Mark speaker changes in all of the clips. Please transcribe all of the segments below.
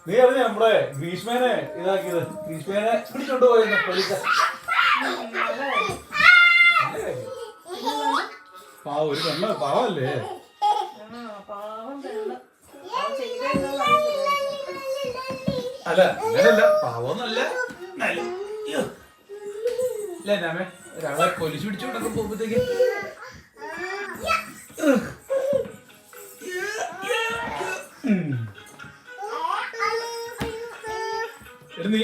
Speaker 1: നീ അറിഞ്ഞ നമ്മുടെ ഗ്രീഷ്മേനെ ഇതാക്കിയത്, ഗ്രീഷ്മേനെ പിടിച്ചോണ്ട് പോയെന്ന് പോലീസ്. പാവം, ഒരു പെണ്ണ പാവല്ലേ? അല്ല അങ്ങനല്ല, പാവൊന്നല്ല. അല്ലേ ഞാമേ ഒരാളെ പോലീസ് പിടിച്ചോണ്ടൊക്കെ പോകുമ്പോഴത്തേക്ക് നീ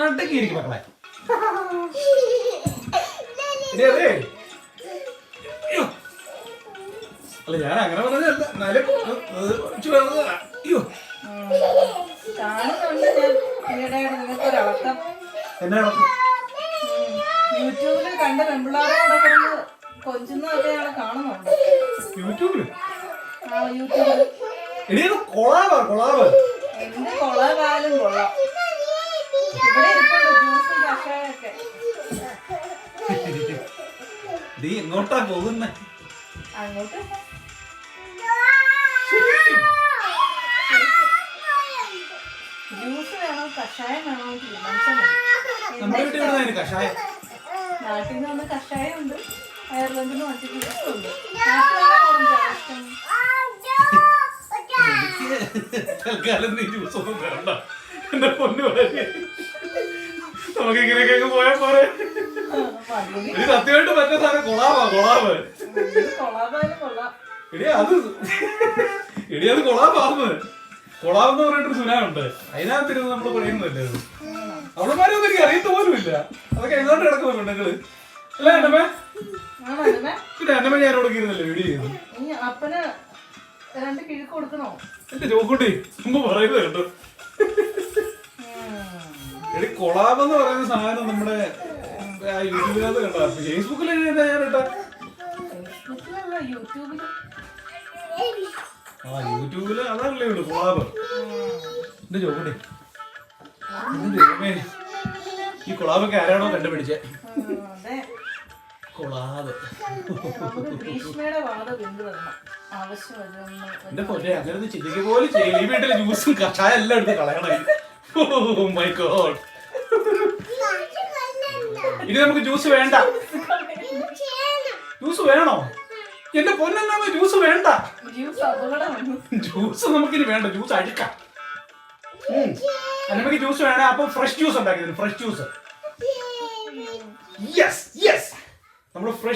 Speaker 1: ആട്ടൊക്കെ ഇരിക്കും മക്കളെ. അതെ അല്ല ഞാൻ അങ്ങനെ പറഞ്ഞല്ല, എന്നാലും അയ്യോ എന്നാ
Speaker 2: യൂട്യൂബില് കണ്ട പെമ്പിള്ളാരോടൊക്കെ കൊഞ്ചുന്നതൊക്കെ ഞങ്ങള് കാണുന്നുണ്ട്.
Speaker 1: യൂട്യൂബില്
Speaker 2: എന്ത് കൊളാവാലും കൊള്ളാം. ഇവിടെ ഇരിപ്പുണ്ട് ജ്യൂസും കഷായൊക്കെ.
Speaker 1: നീ എങ്ങോട്ടാ പോകുന്നേ?
Speaker 2: അങ്ങോട്ട് ജ്യൂസ് വേണോ കഷായം വേണോ തീരുമാനിച്ചാൽ
Speaker 1: കഷായം.
Speaker 2: നാട്ടിൽ നിന്ന് വന്ന കഷായം ഉണ്ട്, അയർലൻഡിൽ നിന്ന് മറ്റു ജ്യൂസും ഉണ്ട്.
Speaker 1: തൽക്കാലം നീ ജ്യൂസ് ഒന്നും വേണ്ട എന്റെ പൊന്നു വളരെ. നമുക്ക് ഇങ്ങനെയൊക്കെ പോയാ പോരെ. ഇനി സത്യമായിട്ട് പറ്റുന്ന സാധനം കൊളാവ്. എടി അത് കൊളാവാന്ന്. കൊളാവെന്ന് പറഞ്ഞിട്ടൊരു സുനാമുണ്ട്, അതിനകത്തിരുന്ന് നമ്മള് പറയുന്നതല്ലേ അത്. അവളമാരൊന്നും എനിക്ക് അറിയത്ത പോലും ഇല്ല. അതൊക്കെ എങ്ങോട്ട് കിടക്കുന്ന പെണ്ണുങ്ങള് അല്ലേ അന്നമ്മേ? പിന്നെ അന്നമ്മ ഞാനോടൊക്കെ ഇരുന്നല്ലേ വീഡിയോ ചെയ്തു.
Speaker 2: അപ്പന് രണ്ട് കിഴക്ക് കൊടുക്കണോ?
Speaker 1: എന്റെ ചോക്കൂട്ടി മുമ്പ് പറയുന്നത് കേട്ടോ. എടി കൊളാബെന്ന് പറയുന്ന സാധനം നമ്മുടെ യൂട്യൂബിനകത്ത് കണ്ട, ഫേസ്ബുക്കിൽ ഞാനിട്ടാ. യൂട്യൂബില് അതല്ലേ ഉള്ളു കൊളാബ്. എന്റെ ചോക്കൂട്ടി ഈ കൊളാബൊക്കെ ആരാണോ കണ്ടുപിടിച്ചേ? കൊളാബ് എന്റെ പൊന്നെ അങ്ങനെ ചിന്തിക്ക പോലും ചെയ്യില്ല. ഈ വീട്ടിലെ ജ്യൂസും കഷായം എല്ലാം എടുത്ത് കളയണേ. My God. ഇനി നമുക്ക് ജ്യൂസ് വേണ്ട. ജ്യൂസ് വേണോ? എന്റെ പൊന്നെന്നാ ജ്യൂസ് വേണ്ട. ജ്യൂസ് നമുക്കിനി വേണ്ട, ജ്യൂസ് അഴുക്കാം. നമുക്ക് ജ്യൂസ് വേണേ അപ്പൊ ഫ്രഷ് ജ്യൂസ് ഉണ്ടാക്കി തരും. Fresh juice. യെസ് യെസ്, നമ്മൾ ഫ്രഷ്